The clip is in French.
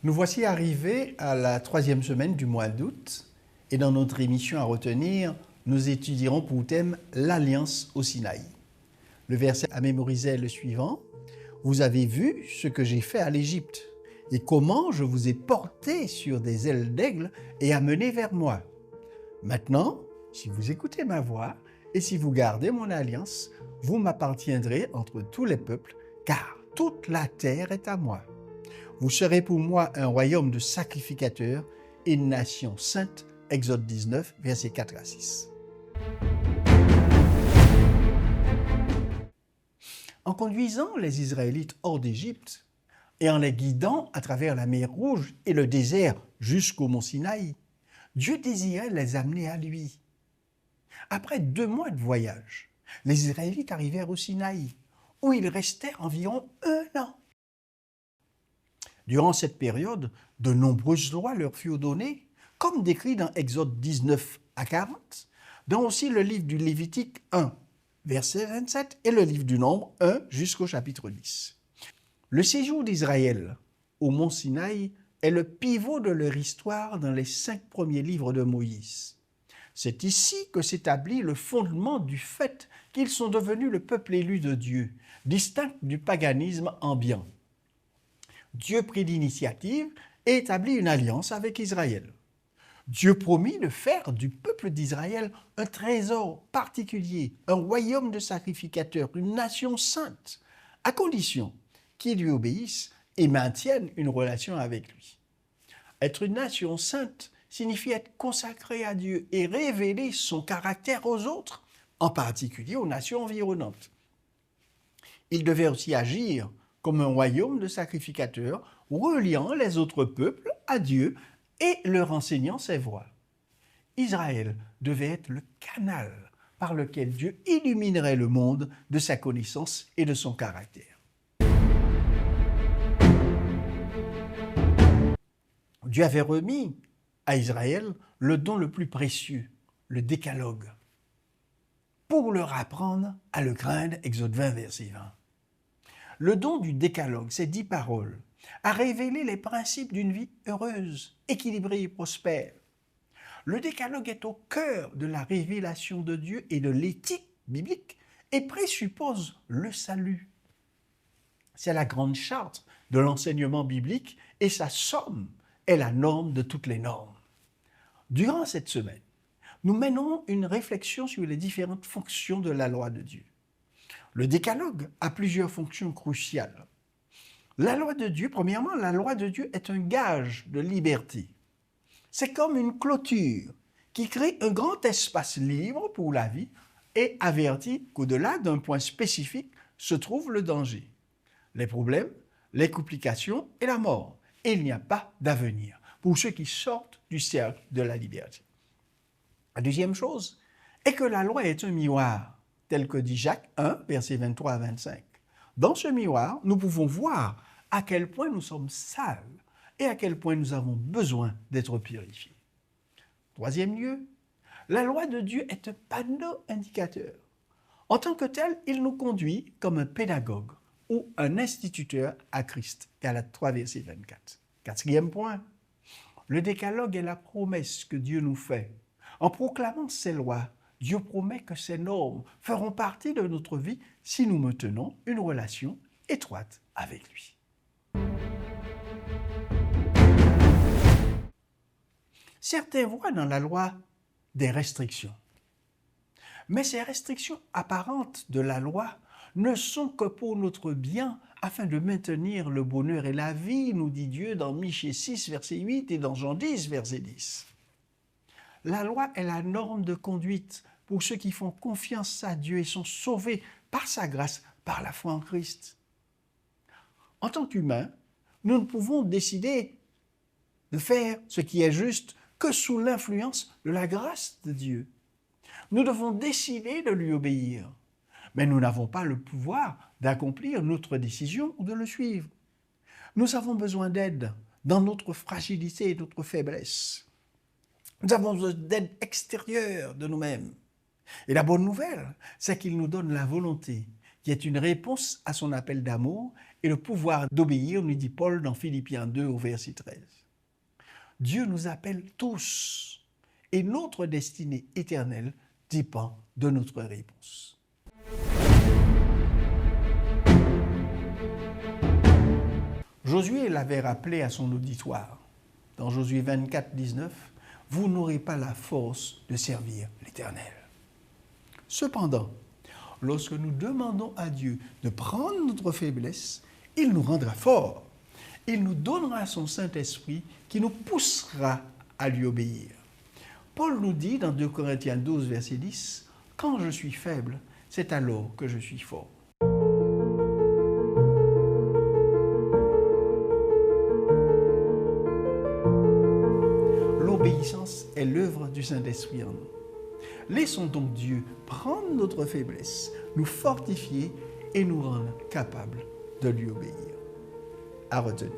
Nous voici arrivés à la troisième semaine du mois d'août et dans notre émission à retenir, nous étudierons pour thème l'Alliance au Sinaï. Le verset à mémoriser est le suivant. Vous avez vu ce que j'ai fait à l'Égypte et comment je vous ai porté sur des ailes d'aigle et amené vers moi. Maintenant, si vous écoutez ma voix et si vous gardez mon alliance, vous m'appartiendrez entre tous les peuples, car toute la terre est à moi. Vous serez pour moi un royaume de sacrificateurs et une nation sainte. Exode 19, versets 4 à 6. En conduisant les Israélites hors d'Égypte et en les guidant à travers la mer Rouge et le désert jusqu'au mont Sinaï, Dieu désirait les amener à lui. Après 2 mois de voyage, les Israélites arrivèrent au Sinaï, où ils restèrent environ 1 an. Durant cette période, de nombreuses lois leur furent données, comme décrit dans Exode 19 à 40, dans aussi le livre du Lévitique 1, verset 27, et le livre du Nombre 1 jusqu'au chapitre 10. Le séjour d'Israël au mont Sinaï est le pivot de leur histoire dans les 5 premiers livres de Moïse. C'est ici que s'établit le fondement du fait qu'ils sont devenus le peuple élu de Dieu, distinct du paganisme ambiant. Dieu prit l'initiative et établit une alliance avec Israël. Dieu promit de faire du peuple d'Israël un trésor particulier, un royaume de sacrificateurs, une nation sainte, à condition qu'ils lui obéissent et maintiennent une relation avec lui. Être une nation sainte signifie être consacré à Dieu et révéler son caractère aux autres, en particulier aux nations environnantes. Il devait aussi agir comme un royaume de sacrificateurs, reliant les autres peuples à Dieu et leur enseignant ses voies. Israël devait être le canal par lequel Dieu illuminerait le monde de sa connaissance et de son caractère. Dieu avait remis à Israël le don le plus précieux, le décalogue, pour leur apprendre à le craindre, Exode 20, verset 20. Le don du décalogue, ces 10 paroles, a révélé les principes d'une vie heureuse, équilibrée et prospère. Le décalogue est au cœur de la révélation de Dieu et de l'éthique biblique et présuppose le salut. C'est la grande charte de l'enseignement biblique et sa somme est la norme de toutes les normes. Durant cette semaine, nous mènerons une réflexion sur les différentes fonctions de la loi de Dieu. Le décalogue a plusieurs fonctions cruciales. La loi de Dieu, premièrement, la loi de Dieu est un gage de liberté. C'est comme une clôture qui crée un grand espace libre pour la vie et avertit qu'au-delà d'un point spécifique se trouve le danger, les problèmes, les complications et la mort. Et il n'y a pas d'avenir pour ceux qui sortent du cercle de la liberté. La deuxième chose est que la loi est un miroir, tel que dit Jacques 1, versets 23 à 25. Dans ce miroir, nous pouvons voir à quel point nous sommes sales et à quel point nous avons besoin d'être purifiés. Troisième lieu, la loi de Dieu est un panneau indicateur. En tant que tel, il nous conduit comme un pédagogue ou un instituteur à Christ. Galates 3, verset 24. Quatrième point, le décalogue est la promesse que Dieu nous fait. En proclamant ces lois, Dieu promet que ces normes feront partie de notre vie si nous maintenons une relation étroite avec lui. Certains voient dans la loi des restrictions. Mais ces restrictions apparentes de la loi ne sont que pour notre bien afin de maintenir le bonheur et la vie, nous dit Dieu dans Michée 6, verset 8 et dans Jean 10, verset 10. La loi est la norme de conduite pour ceux qui font confiance à Dieu et sont sauvés par sa grâce, par la foi en Christ. En tant qu'humains, nous ne pouvons décider de faire ce qui est juste que sous l'influence de la grâce de Dieu. Nous devons décider de lui obéir, mais nous n'avons pas le pouvoir d'accomplir notre décision ou de le suivre. Nous avons besoin d'aide dans notre fragilité et notre faiblesse. Nous avons besoin d'aide extérieure de nous-mêmes. Et la bonne nouvelle, c'est qu'il nous donne la volonté, qui est une réponse à son appel d'amour et le pouvoir d'obéir, nous dit Paul dans Philippiens 2 au verset 13. Dieu nous appelle tous et notre destinée éternelle dépend de notre réponse. Josué l'avait rappelé à son auditoire. Dans Josué 24, 19, « Vous n'aurez pas la force de servir l'Éternel. » Cependant, lorsque nous demandons à Dieu de prendre notre faiblesse, il nous rendra forts. Il nous donnera son Saint-Esprit qui nous poussera à lui obéir. Paul nous dit dans 2 Corinthiens 12, verset 10, « Quand je suis faible, c'est alors que je suis fort. » L'obéissance est l'œuvre du Saint-Esprit en nous. Laissons donc Dieu prendre notre faiblesse, nous fortifier et nous rendre capables de lui obéir. À retenir.